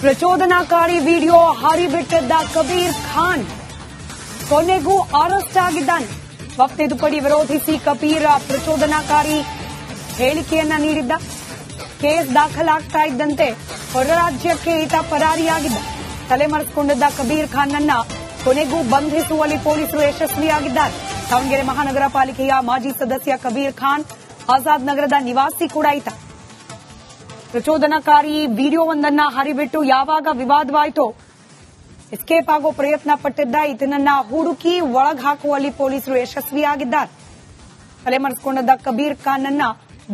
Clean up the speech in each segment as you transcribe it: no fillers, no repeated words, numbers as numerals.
ಪ್ರಚೋದನಾಕಾರಿ video ಹರಿಬಿಟ್ಟಿದ್ದ Kabir Khan ಕೊನೆಗೂ arrest ಆಗಿದ್ದಾನೆ. ವಕ್ಫ್ ತಿದ್ದುಪಡಿ ವಿರೋಧಿಸಿ ಕಬೀರ್ ಪ್ರಚೋದನಾಕಾರಿ ಹೇಳಿಕೆಯನ್ನ ನೀಡಿದ್ದ. ಕೇಸ್ ದಾಖಲಾಗ್ತಾ ಇದ್ದಂತೆ ಹೊರ ರಾಜ್ಯಕ್ಕೆ ಈತ ಪರಾರಿಯಾಗಿದ್ದ. ತಲೆಮರೆಸಿಕೊಂಡಿದ್ದ ಕಬೀರ್ ಖಾನ್ನನ್ನ ಕೊನೆಗೂ ಬಂಧಿಸುವಲ್ಲಿ ಪೊಲೀಸರು ಯಶಸ್ವಿಯಾಗಿದ್ದಾರೆ. ದಾವಣಗೆರೆ ಮಹಾನಗರ ಪಾಲಿಕೆಯ ಮಾಜಿ ಸದಸ್ಯ ಕಬೀರ್ ಖಾನ್ ಆಜಾದ್ ನಗರದ ನಿವಾಸಿ ಕೂಡ ಈತ. ಪ್ರಚೋದನಾಕಾರಿ ವಿಡಿಯೋವೊಂದನ್ನ ಹರಿಬಿಟ್ಟು ಯಾವಾಗ ವಿವಾದವಾಯಿತೋ ಎಸ್ಕೇಪ್ ಆಗೋ ಪ್ರಯತ್ನ ಪಟ್ಟಿದ್ದ ಈತನನ್ನ ಹುಡುಕಿ ಒಳಗ್ ಹಾಕುವಲ್ಲಿ ಪೊಲೀಸರು ಯಶಸ್ವಿಯಾಗಿದ್ದಾರೆ. ತಲೆಮರೆಸಿಕೊಂಡಿದ್ದ ಕಬೀರ್ ಖಾನ್ನನ್ನ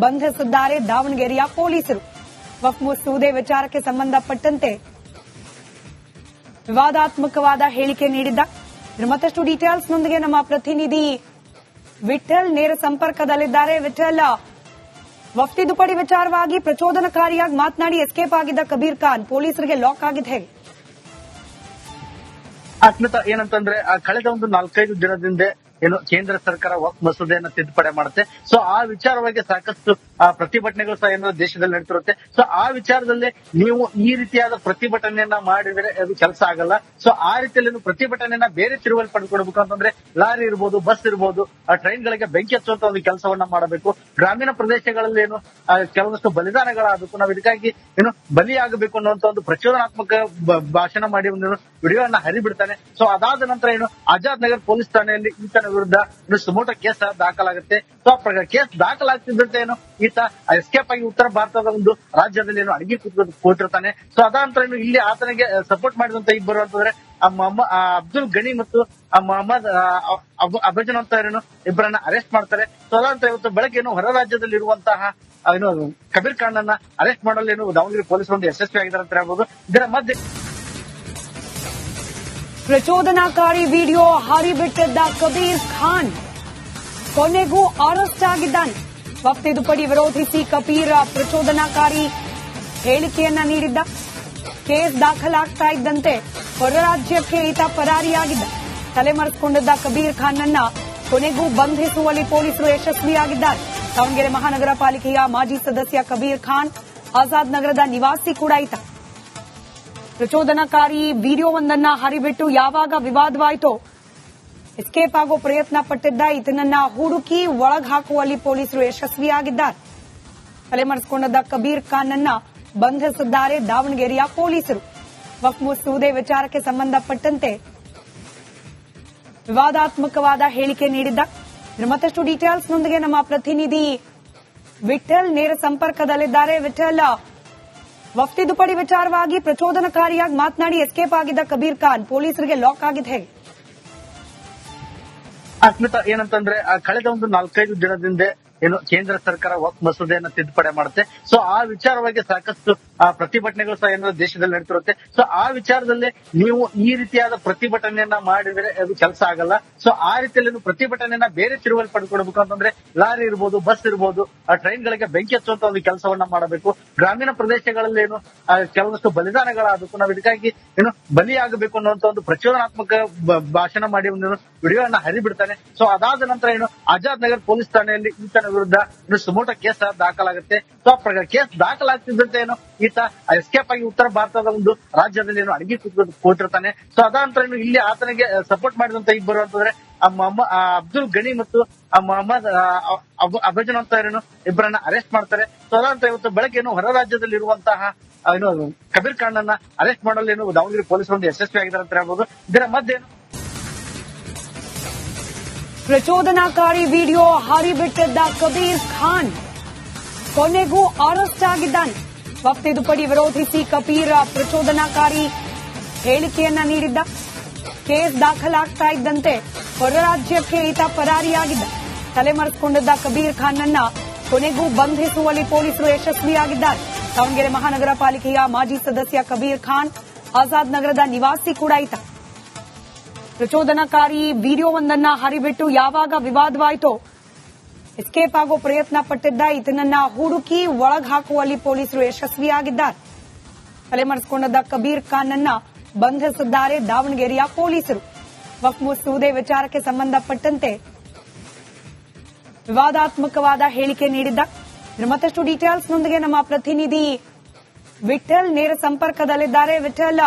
ಬಂಧಿಸಿದ್ದಾರೆ ದಾವಣಗೆರೆಯ ಪೊಲೀಸರು. ವಕ್ಫ್ ಮಸೂದೆ ವಿಚಾರಕ್ಕೆ ಸಂಬಂಧಪಟ್ಟಂತೆ ವಿವಾದಾತ್ಮಕವಾದ ಹೇಳಿಕೆ ನೀಡಿದ್ದ. ಮತ್ತಷ್ಟು ಡೀಟೇಲ್ಸ್ನೊಂದಿಗೆ ನಮ್ಮ ಪ್ರತಿನಿಧಿ ವಿಠಲ್ ನೇರ ಸಂಪರ್ಕದಲ್ಲಿದ್ದಾರೆ. ವಿಠಲ್, ವಕ್ಫ್ ತಿದ್ದುಪಡಿ ವಿಚಾರವಾಗಿ ಪ್ರಚೋದನಕಾರಿಯಾಗಿ ಮಾತನಾಡಿ ಎಸ್ಕೇಪ್ ಆಗಿದ್ದ ಕಬೀರ್ ಖಾನ್ ಪೊಲೀಸರಿಗೆ ಲಾಕ್ ಆಗಿದೆ ಹೇಗೆ? ಅಸ್ಮಿತಾ, ಏನಂತಂದ್ರೆ ಕಳೆದ ಒಂದು 4-5 ದಿನದಿಂದ ಏನು ಕೇಂದ್ರ ಸರ್ಕಾರ ವಕ್ಫ್ ಮಸೂದೆಯನ್ನ ತಿದ್ದುಪಡಿ ಮಾಡುತ್ತೆ. ಸೊ ಆ ವಿಚಾರವಾಗಿ ಸಾಕಷ್ಟು ಪ್ರತಿಭಟನೆಗಳು ಸಹ ಏನೋ ದೇಶದಲ್ಲಿ ನಡೀತಿರುತ್ತೆ. ಸೊ ಆ ವಿಚಾರದಲ್ಲಿ ನೀವು ಈ ರೀತಿಯಾದ ಪ್ರತಿಭಟನೆಯನ್ನ ಮಾಡಿದ್ರೆ ಅದು ಕೆಲಸ ಆಗಲ್ಲ. ಸೊ ಆ ರೀತಿಯಲ್ಲಿ ಪ್ರತಿಭಟನೆಯನ್ನ ಬೇರೆ ತಿರುವಲ್ಲಿ ಪಡೆದುಕೊಡ್ಬೇಕು ಅಂತಂದ್ರೆ ಲಾರಿ ಇರ್ಬೋದು, ಬಸ್ ಇರ್ಬೋದು, ಟ್ರೈನ್ ಗಳಿಗೆ ಬೆಂಕಿ ಹಚ್ಚುವಂತ ಒಂದು ಕೆಲಸವನ್ನ ಮಾಡಬೇಕು. ಗ್ರಾಮೀಣ ಪ್ರದೇಶಗಳಲ್ಲಿ ಏನು ಕೆಲವೊಂದಷ್ಟು ಬಲಿದಾನಗಳಾಗಬೇಕು. ನಾವು ಇದಕ್ಕಾಗಿ ಏನು ಬಲಿಯಾಗಬೇಕು ಅನ್ನುವಂತ ಒಂದು ಪ್ರಚೋದನಾತ್ಮಕ ಭಾಷಣ ಮಾಡಿ ಒಂದು ವಿಡಿಯೋವನ್ನ ಹರಿಬಿಡ್ತಾನೆ. ಸೊ ಅದಾದ ನಂತರ ಏನು ಆಜಾದ್ ನಗರ್ ಪೊಲೀಸ್ ಠಾಣೆಯಲ್ಲಿ ಈತನ ವಿರುದ್ಧ ಸುಮೋಟೋ ಕೇಸ್ ದಾಖಲಾಗುತ್ತೆ. ಸೊ ಕೇಸ್ ದಾಖಲಾಗ್ತಿದ್ದಂತೆ ಏನು ಈತ ಎಸ್ಕೇಪ್ ಆಗಿ ಉತ್ತರ ಭಾರತದ ಒಂದು ರಾಜ್ಯದಲ್ಲಿ ಏನು ಅಡಗಿ ಕೂತಿರ್ತಾನೆ. ಸೊ ಅದಾನಂತರ ಏನು ಇಲ್ಲಿ ಆತನಿಗೆ ಸಪೋರ್ಟ್ ಮಾಡಿದಂತ ಇಬ್ಬರು ಅಂತಂದ್ರೆ ಅಬ್ದುಲ್ ಗನಿ ಮತ್ತು ಮೊಹಮ್ಮದ್ ಅಬಜನ್ ಅಂತ ಏನು ಇಬ್ಬರನ್ನ ಅರೆಸ್ಟ್ ಮಾಡ್ತಾರೆ. ಸೊ ಅದಾನಂತರ ಇವತ್ತು ಬೆಳಗ್ಗೆ ಏನು ಹೊರ ರಾಜ್ಯದಲ್ಲಿ ಇರುವಂತಹ ಏನು ಕಬೀರ್ ಖಾನ್ ಅನ್ನ ಅರೆಸ್ಟ್ ಮಾಡಲು ಏನು ದಾವಣಗೆರೆ ಪೊಲೀಸರು ಒಂದು ಯಶಸ್ವಿಯಾಗಿದ್ದಾರೆ ಅಂತ ಹೇಳ್ಬೋದು. ಇದರ ಮಧ್ಯೆ ಪ್ರಚೋದನಾಕಾರಿ ವಿಡಿಯೋ ಹರಿಬಿಟ್ಟಿದ್ದ ಕಬೀರ್ ಖಾನ್ ಕೊನೆಗೂ ಅರೆಸ್ಟ್ ಆಗಿದ್ದಾನೆ. ವಕ್ಫ್ ತಿದ್ದುಪಡಿ ವಿರೋಧಿಸಿ ಕಬೀರ್ ಪ್ರಚೋದನಾಕಾರಿ ಹೇಳಿಕೆಯನ್ನ ನೀಡಿದ್ದ. ಕೇಸ್ ದಾಖಲಾಗ್ತಾ ಇದ್ದಂತೆ ಹೊರ ರಾಜ್ಯಕ್ಕೆ ಈತ ಪರಾರಿಯಾಗಿದ್ದ. ತಲೆಮರೆಸಿಕೊಂಡಿದ್ದ ಕಬೀರ್ ಖಾನ್ನನ್ನ ಕೊನೆಗೂ ಬಂಧಿಸುವಲ್ಲಿ ಪೊಲೀಸರು ಯಶಸ್ವಿಯಾಗಿದ್ದಾರೆ. ದಾವಣಗೆರೆ ಮಹಾನಗರ ಪಾಲಿಕೆಯ ಮಾಜಿ ಸದಸ್ಯ ಕಬೀರ್ ಖಾನ್ ಆಜಾದ್ ನಗರದ ನಿವಾಸಿ ಕೂಡ ಈತ. ಪ್ರಚೋದನಾಕಾರಿ ವಿಡಿಯೋವೊಂದನ್ನ ಹರಿಬಿಟ್ಟು ಯಾವಾಗ ವಿವಾದವಾಯಿತೋ ಎಸ್ಕೇಪ್ ಆಗೋ ಪ್ರಯತ್ನ ಪಟ್ಟಿದ್ದ ಈತನನ್ನ ಹುಡುಕಿ ಒಳಗ್ ಹಾಕುವಲ್ಲಿ ಪೊಲೀಸರು ಯಶಸ್ವಿಯಾಗಿದ್ದಾರೆ. ತಲೆಮರೆಸಿಕೊಂಡಿದ್ದ ಕಬೀರ್ ಖಾನ್ನನ್ನ ಬಂಧಿಸಿದ್ದಾರೆ ದಾವಣಗೆರೆಯ ಪೊಲೀಸರು. ವಕ್ಫ್ ಮಸೂದೆ ವಿಚಾರಕ್ಕೆ ಸಂಬಂಧಪಟ್ಟಂತೆ ವಿವಾದಾತ್ಮಕವಾದ ಹೇಳಿಕೆ ನೀಡಿದ್ದ. ಮತ್ತಷ್ಟು ಡೀಟೇಲ್ಸ್ನೊಂದಿಗೆ ನಮ್ಮ ಪ್ರತಿನಿಧಿ ವಿಠಲ್ ನೇರ ಸಂಪರ್ಕದಲ್ಲಿದ್ದಾರೆ. ವಿಠಲ್, ವಕ್ಫ್ ತಿದ್ದುಪಡಿ ವಿಚಾರವಾಗಿ ಪ್ರಚೋದನಕಾರಿಯಾಗಿ ಮಾತನಾಡಿ ಎಸ್ಕೇಪ್ ಆಗಿದ್ದ ಕಬೀರ್ ಖಾನ್ ಪೊಲೀಸರಿಗೆ ಲಾಕ್ ಆಗಿದೆ ಹೇಗೆ? ಅಸ್ಮಿತಾ, ಏನಂತಂದ್ರೆ ಕಳೆದ ಒಂದು 4-5 ದಿನದಿಂದ ಏನು ಕೇಂದ್ರ ಸರ್ಕಾರ ವಕ್ಫ್ ಮಸೂದೆಯನ್ನ ತಿದ್ದುಪಡಿ ಮಾಡುತ್ತೆ. ಸೊ ಆ ವಿಚಾರವಾಗಿ ಸಾಕಷ್ಟು ಪ್ರತಿಭಟನೆಗಳು ಸಹ ಏನೋ ದೇಶದಲ್ಲಿ ನಡೀತಿರುತ್ತೆ. ಸೊ ಆ ವಿಚಾರದಲ್ಲಿ ನೀವು ಈ ರೀತಿಯಾದ ಪ್ರತಿಭಟನೆಯನ್ನ ಮಾಡಿದ್ರೆ ಅದು ಕೆಲಸ ಆಗಲ್ಲ. ಸೊ ಆ ರೀತಿಯಲ್ಲಿ ಪ್ರತಿಭಟನೆಯನ್ನ ಬೇರೆ ತಿರುವಲ್ಲಿ ಪಡೆದುಕೊಡ್ಬೇಕು ಅಂತಂದ್ರೆ ಲಾರಿ ಇರ್ಬೋದು, ಬಸ್ ಇರ್ಬೋದು, ಟ್ರೈನ್ ಗಳಿಗೆ ಬೆಂಕಿ ಹಚ್ಚುವಂತ ಒಂದು ಕೆಲಸವನ್ನ ಮಾಡಬೇಕು. ಗ್ರಾಮೀಣ ಪ್ರದೇಶಗಳಲ್ಲಿ ಏನು ಕೆಲವೊಂದಷ್ಟು ಬಲಿದಾನಗಳಾಗಬೇಕು. ನಾವು ಇದಕ್ಕಾಗಿ ಏನು ಬಲಿಯಾಗಬೇಕು ಅನ್ನುವಂತ ಒಂದು ಪ್ರಚೋದನಾತ್ಮಕ ಭಾಷಣ ಮಾಡಿ ಒಂದು ವಿಡಿಯೋವನ್ನ ಹರಿಬಿಡ್ತಾನೆ. ಸೊ ಅದಾದ ನಂತರ ಏನು ಆಜಾದ್ ನಗರ್ ಪೊಲೀಸ್ ಠಾಣೆಯಲ್ಲಿ ಈತನ ವಿರುದ್ಧ ಸುಮೋಟೋ ಕೇಸ್ ದಾಖಲಾಗುತ್ತೆ. ಸೊ ಕೇಸ್ ದಾಖಲಾಗ್ತಿದ್ದಂತೆ ಏನು ಈತ ಎಸ್ಕೇಪ್ ಆಗಿ ಉತ್ತರ ಭಾರತದ ಒಂದು ರಾಜ್ಯದಲ್ಲಿ ಏನು ಅಡಗಿ ಕೂತಿರ್ತಾನೆ. ಸೊ ಅದಾನಂತರ ಏನು ಇಲ್ಲಿ ಆತನಿಗೆ ಸಪೋರ್ಟ್ ಮಾಡಿದಂತ ಇಬ್ಬರು ಅಂತಂದ್ರೆ ಅಬ್ದುಲ್ ಗನಿ ಮತ್ತು ಮೊಹಮ್ಮದ್ ಅಬಜನ್ ಅಂತ ಏನು ಇಬ್ಬರನ್ನ ಅರೆಸ್ಟ್ ಮಾಡ್ತಾರೆ. ಸೊ ಅದಾನಂತರ ಇವತ್ತು ಬೆಳಗ್ಗೆ ಏನು ಹೊರ ರಾಜ್ಯದಲ್ಲಿ ಇರುವಂತಹ ಏನು ಕಬೀರ್ ಖಾನ್ ಅನ್ನ ಅರೆಸ್ಟ್ ಮಾಡಲು ಏನು ದಾವಣಗೆರೆ ಪೊಲೀಸರು ಒಂದು ಯಶಸ್ವಿಯಾಗಿದ್ದಾರೆ ಅಂತ ಹೇಳ್ಬೋದು. ಇದರ ಮಧ್ಯೆ ಪ್ರಚೋದನಾಕಾರಿ ವಿಡಿಯೋ ಹರಿಬಿಟ್ಟಿದ್ದ ಕಬೀರ್ ಖಾನ್ ಕೊನೆಗೂ ಅರೆಸ್ಟ್ ಆಗಿದ್ದಾನೆ. ವಕ್ಫ್ ತಿದ್ದುಪಡಿ ವಿರೋಧಿಸಿ ಕಬೀರ್ ಪ್ರಚೋದನಾಕಾರಿ ಹೇಳಿಕೆಯನ್ನ ನೀಡಿದ್ದ. ಕೇಸ್ ದಾಖಲಾಗ್ತಾ ಇದ್ದಂತೆ ಹೊರ ರಾಜ್ಯಕ್ಕೆ ಈತ ಪರಾರಿಯಾಗಿದ್ದ. ತಲೆಮರೆಸಿಕೊಂಡಿದ್ದ ಕಬೀರ್ ಖಾನ್ನನ್ನ ಕೊನೆಗೂ ಬಂಧಿಸುವಲ್ಲಿ ಪೊಲೀಸರು ಯಶಸ್ವಿಯಾಗಿದ್ದಾರೆ. ದಾವಣಗೆರೆ ಮಹಾನಗರ ಪಾಲಿಕೆಯ ಮಾಜಿ ಸದಸ್ಯ ಕಬೀರ್ ಖಾನ್ ಆಜಾದ್ ನಗರದ ನಿವಾಸಿ ಕೂಡ ಈತ. ಪ್ರಚೋದನಾಕಾರಿ ವಿಡಿಯೋವೊಂದನ್ನ ಹರಿಬಿಟ್ಟು ಯಾವಾಗ ವಿವಾದವಾಯಿತೋ ಎಸ್ಕೇಪ್ ಆಗೋ ಪ್ರಯತ್ನ ಪಟ್ಟಿದ್ದ ಈತನನ್ನ ಹುಡುಕಿ ಒಳಗ್ ಹಾಕುವಲ್ಲಿ ಪೊಲೀಸರು ಯಶಸ್ವಿಯಾಗಿದ್ದಾರೆ. ತಲೆಮರೆಸಿಕೊಂಡಿದ್ದ ಕಬೀರ್ ಖಾನ್ನನ್ನ ಬಂಧಿಸಿದ್ದಾರೆ ದಾವಣಗೆರೆಯ ಪೊಲೀಸರು. ವಕ್ಫ್ ಮಸೂದೆ ವಿಚಾರಕ್ಕೆ ಸಂಬಂಧಪಟ್ಟಂತೆ ವಿವಾದಾತ್ಮಕವಾದ ಹೇಳಿಕೆ ನೀಡಿದ್ದ. ಮತ್ತಷ್ಟು ಡೀಟೇಲ್ಸ್ನೊಂದಿಗೆ ನಮ್ಮ ಪ್ರತಿನಿಧಿ ವಿಠಲ್ ನೇರ ಸಂಪರ್ಕದಲ್ಲಿದ್ದಾರೆ. ವಿಠಲ್,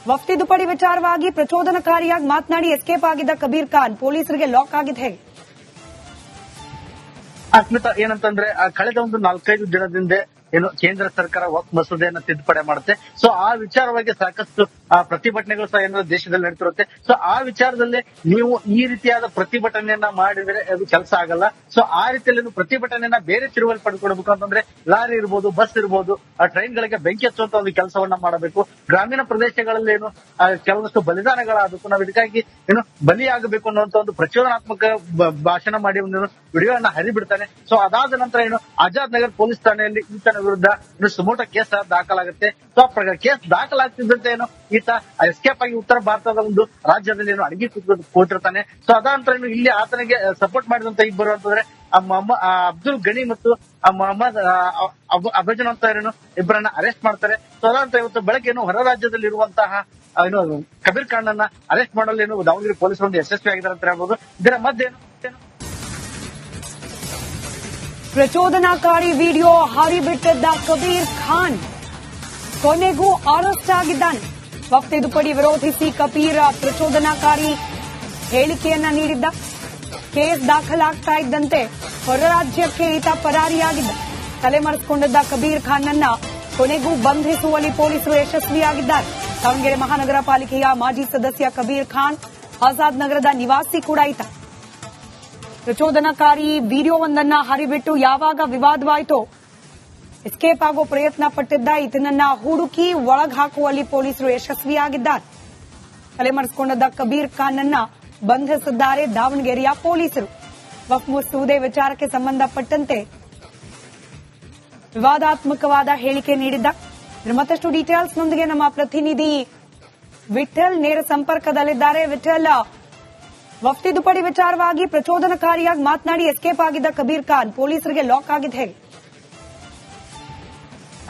ವಫ್ತಿ ದುಪಡಿ ವಿಚಾರವಾಗಿ ಪ್ರಚೋದನಕಾರಿಯಾಗಿ ಮಾತನಾಡಿ ಎಸ್ಕೇಪ್ ಆಗಿದ್ದ ಕಬೀರ್ ಖಾನ್ ಪೊಲೀಸರಿಗೆ ಲಾಕ್ ಆಗಿದೆ ಹೇಗೆ? ಅಸ್ಮಿತಾ, ಏನಂತಂದ್ರೆ ಕಳೆದ ಒಂದು 4-5 ದಿನದಿಂದ ಏನು ಕೇಂದ್ರ ಸರ್ಕಾರ ವಕ್ಫ್ ಮಸೂದೆಯನ್ನ ತಿದ್ದುಪಡಿ ಮಾಡುತ್ತೆ. ಸೊ ಆ ವಿಚಾರವಾಗಿ ಸಾಕಷ್ಟು ಪ್ರತಿಭಟನೆಗಳು ಸಹ ಏನಾದ್ರು ದೇಶದಲ್ಲಿ ನಡೀತಿರುತ್ತೆ. ಸೊ ಆ ವಿಚಾರದಲ್ಲಿ ನೀವು ಈ ರೀತಿಯಾದ ಪ್ರತಿಭಟನೆಯನ್ನ ಮಾಡಿದ್ರೆ ಅದು ಕೆಲಸ ಆಗಲ್ಲ. ಸೊ ಆ ರೀತಿಯಲ್ಲಿ ಪ್ರತಿಭಟನೆಯನ್ನ ಬೇರೆ ತಿರುವಲ್ಲಿ ಪಡ್ಕೊಡ್ಬೇಕು ಅಂತಂದ್ರೆ ಲಾರಿ ಇರ್ಬೋದು, ಬಸ್ ಇರ್ಬೋದು, ಆ ಟ್ರೈನ್ ಗಳಿಗೆ ಬೆಂಕಿ ಹಚ್ಚುವಂತ ಒಂದು ಕೆಲಸವನ್ನ ಮಾಡಬೇಕು. ಗ್ರಾಮೀಣ ಪ್ರದೇಶಗಳಲ್ಲಿ ಏನು ಕೆಲವಷ್ಟು ಬಲಿದಾನಗಳಾಗಬೇಕು. ನಾವು ಇದಕ್ಕಾಗಿ ಏನು ಬಲಿಯಾಗಬೇಕು ಅನ್ನುವಂತ ಒಂದು ಪ್ರಚೋದನಾತ್ಮಕ ಭಾಷಣ ಮಾಡಿ ಒಂದು ವಿಡಿಯೋನ ಹರಿಬಿಡ್ತಾನೆ. ಸೊ ಅದಾದ ನಂತರ ಏನು ಆಜಾದ್ ನಗರ್ ಪೊಲೀಸ್ ಠಾಣೆಯಲ್ಲಿ ಈತನ ವಿರುದ್ಧ ಸುಮೋಟೋ ಕೇಸ್ ದಾಖಲಾಗುತ್ತೆ. ಸೊ ಕೇಸ್ ದಾಖಲಾಗ್ತಿದ್ದಂತೆ ಏನು ಈತ ಎಸ್ಕೇಪ್ ಆಗಿ ಉತ್ತರ ಭಾರತದ ಒಂದು ರಾಜ್ಯದಲ್ಲಿ ಏನು ಅಡಗಿ ಕೂತಿರ್ತಾನೆ. ಸೊ ಅದಾದ ನಂತರ ಏನು ಇಲ್ಲಿ ಆತನಿಗೆ ಸಪೋರ್ಟ್ ಮಾಡಿದಂತ ಇಬ್ಬರು ಅಂತಂದ್ರೆ ಅಬ್ದುಲ್ ಗನಿ ಮತ್ತು ಮೊಹಮ್ಮದ್ ಅಬಜನ್ ಅಂತ ಏನು ಇಬ್ಬರನ್ನ ಅರೆಸ್ಟ್ ಮಾಡ್ತಾರೆ. ಸೊ ಅದಾದ ಇವತ್ತು ಬೆಳಗ್ಗೆ ಏನು ಹೊರ ರಾಜ್ಯದಲ್ಲಿ ಇರುವಂತಹ ಏನು ಕಬೀರ್ ಖಾನ್ ಅನ್ನ ಅರೆಸ್ಟ್ ಮಾಡಲು ಏನು ದಾವಣಗೆರೆ ಪೊಲೀಸರು ಒಂದು ಯಶಸ್ವಿ ಆಗಿದ್ದಾರೆ ಅಂತ ಹೇಳ್ಬೋದು. ಇದರ ಮಧ್ಯೆ ಪ್ರಚೋದನಾಕಾರಿ ವಿಡಿಯೋ ಹರಿಬಿಟ್ಟಿದ್ದ ಕಬೀರ್ ಖಾನ್ ಕೊನೆಗೂ ಅರೆಸ್ಟ್ ಆಗಿದ್ದಾನೆ. ವಕ್ಫ್ ತಿದ್ದುಪಡಿ ವಿರೋಧಿಸಿ ಕಬೀರ್ ಪ್ರಚೋದನಾಕಾರಿ ಹೇಳಿಕೆಯನ್ನ ನೀಡಿದ್ದ. ಕೇಸ್ ದಾಖಲಾಗ್ತಾ ಇದ್ದಂತೆ ಹೊರ ರಾಜ್ಯಕ್ಕೆ ಈತ ಪರಾರಿಯಾಗಿದ್ದ. ತಲೆಮರೆಸಿಕೊಂಡಿದ್ದ ಕಬೀರ್ ಖಾನ್ ಅನ್ನ ಕೊನೆಗೂ ಬಂಧಿಸುವಲ್ಲಿ ಪೊಲೀಸರು ಯಶಸ್ವಿಯಾಗಿದ್ದಾರೆ. ದಾವಣಗೆರೆ ಮಹಾನಗರ ಪಾಲಿಕೆಯ ಮಾಜಿ ಸದಸ್ಯ ಕಬೀರ್ ಖಾನ್ ಆಜಾದ್ ನಗರದ ನಿವಾಸಿ ಕೂಡ ಈತ. ಪ್ರಚೋದನಕಾರಿ ವಿಡಿಯೋವೊಂದನ್ನ ಹರಿಬಿಟ್ಟು ಯಾವಾಗ ವಿವಾದವಾಯಿತೋ ಎಸ್ಕೇಪ್ ಆಗೋ ಪ್ರಯತ್ನ ಪಟ್ಟಿದ್ದ ಈತನನ್ನ ಹುಡುಕಿ ಒಳಗ್ ಹಾಕುವಲ್ಲಿ ಪೊಲೀಸರು ಯಶಸ್ವಿಯಾಗಿದ್ದಾರೆ. ತಲೆಮರೆಸಿಕೊಂಡಿದ್ದ ಕಬೀರ್ ಖಾನ್ ಅನ್ನ ಬಂಧಿಸಿದ್ದಾರೆ ದಾವಣಗೆರೆಯ ಪೊಲೀಸರು. ವಕ್ಫ್ ಮಸೂದೆ ವಿಚಾರಕ್ಕೆ ಸಂಬಂಧಪಟ್ಟಂತೆ ವಿವಾದಾತ್ಮಕವಾದ ಹೇಳಿಕೆ ನೀಡಿದ್ದ. ಮತ್ತಷ್ಟು ಡೀಟೇಲ್ಸ್ ನೊಂದಿಗೆ ನಮ್ಮ ಪ್ರತಿನಿಧಿ ವಿಠಲ್ ನೇರ ಸಂಪರ್ಕದಲ್ಲಿದ್ದಾರೆ. ವಿಠಲ್, ವಫ್ತಿ ದುಪಡಿ ವಿಚಾರವಾಗಿ ಪ್ರಚೋದನಕಾರಿಯಾಗಿ ಮಾತನಾಡಿ ಎಸ್ಕೇಪ್ ಆಗಿದ್ದ ಕಬೀರ್ ಖಾನ್ ಪೊಲೀಸರಿಗೆ ಲಾಕ್ ಆಗಿದೆ ಹೇಗೆ?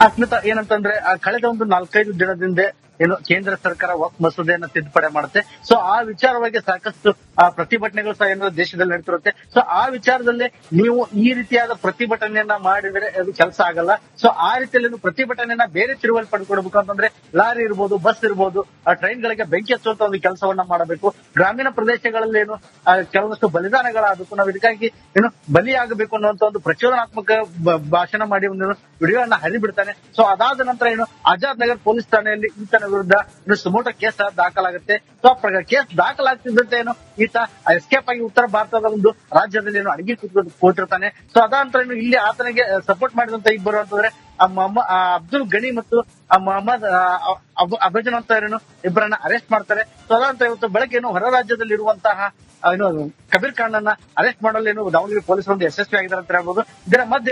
ಅಸ್ಮಿತಾ, ಏನಂತಂದ್ರೆ ಕಳೆದ ಒಂದು 4-5 ದಿನದಿಂದ ಏನು ಕೇಂದ್ರ ಸರ್ಕಾರ ವಕ್ಫ್ ಮಸೂದೆಯನ್ನ ತಿದ್ದುಪಡಿ ಮಾಡುತ್ತೆ. ಸೊ ಆ ವಿಚಾರವಾಗಿ ಸಾಕಷ್ಟು ಪ್ರತಿಭಟನೆಗಳು ಸಹ ಏನಾದ್ರು ದೇಶದಲ್ಲಿ ನಡೀತಿರುತ್ತೆ. ಸೊ ಆ ವಿಚಾರದಲ್ಲಿ ನೀವು ಈ ರೀತಿಯಾದ ಪ್ರತಿಭಟನೆಯನ್ನ ಮಾಡಿದ್ರೆ ಅದು ಕೆಲಸ ಆಗಲ್ಲ. ಸೊ ಆ ರೀತಿಯಲ್ಲಿ ಪ್ರತಿಭಟನೆಯನ್ನ ಬೇರೆ ತಿರುವಲ್ಲಿ ಪಡ್ಕೊಡ್ಬೇಕು ಅಂತಂದ್ರೆ ಲಾರಿ ಇರ್ಬೋದು, ಬಸ್ ಇರ್ಬೋದು, ಆ ಟ್ರೈನ್ ಗಳಿಗೆ ಬೆಂಕಿ ಹಚ್ಚುವಂತ ಒಂದು ಕೆಲಸವನ್ನ ಮಾಡಬೇಕು. ಗ್ರಾಮೀಣ ಪ್ರದೇಶಗಳಲ್ಲಿ ಏನು ಕೆಲವಷ್ಟು ಬಲಿದಾನಗಳಾಗಬೇಕು. ನಾವು ಇದಕ್ಕಾಗಿ ಏನು ಬಲಿಯಾಗಬೇಕು ಅನ್ನುವಂತ ಒಂದು ಪ್ರಚೋದನಾತ್ಮಕ ಭಾಷಣ ಮಾಡಿ ಒಂದು ವಿಡಿಯೋನ ಹರಿಬಿಡ್ತಾನೆ. ಸೊ ಅದಾದ ನಂತರ ಏನು ಆಜಾದ್ ನಗರ್ ಪೊಲೀಸ್ ಠಾಣೆಯಲ್ಲಿ ಈತನ ವಿರುದ್ಧ ಸುಮೋಟೋ ಕೇಸ್ ದಾಖಲಾಗುತ್ತೆ. ಸೊ ಕೇಸ್ ದಾಖಲಾಗ್ತಿದ್ದಂತೆ ಏನು ಈತ ಎಸ್ಕೇಪ್ ಆಗಿ ಉತ್ತರ ಭಾರತದ ಒಂದು ರಾಜ್ಯದಲ್ಲಿ ಏನು ಅಡಗಿ ಕೂತಿರ್ತಾನೆ. ಸೊ ಅದಾದ ನಂತರ ಏನು ಇಲ್ಲಿ ಆತನಿಗೆ ಸಪೋರ್ಟ್ ಮಾಡಿದಂತ ಇಬ್ಬರು ಅಂತಂದ್ರೆ ಅಬ್ದುಲ್ ಗನಿ ಮತ್ತು ಮೊಹಮ್ಮದ್ ಅಬಜನ್ ಅಂತ ಏನು ಇಬ್ಬರನ್ನ ಅರೆಸ್ಟ್ ಮಾಡ್ತಾರೆ. ಸೊ ಅದಾದ ಇವತ್ತು ಬೆಳಗ್ಗೆ ಏನು ಹೊರ ರಾಜ್ಯದಲ್ಲಿ ಇರುವಂತಹ ಏನು ಕಬೀರ್ ಖಾನ್ ಅನ್ನ ಅರೆಸ್ಟ್ ಮಾಡಲು ಏನು ದಾವಣಗೆರೆ ಪೊಲೀಸರು ಒಂದು ಯಶಸ್ವಿ ಆಗಿದ್ದಾರೆ ಅಂತ ಹೇಳ್ಬೋದು. ಇದರ ಮಧ್ಯೆ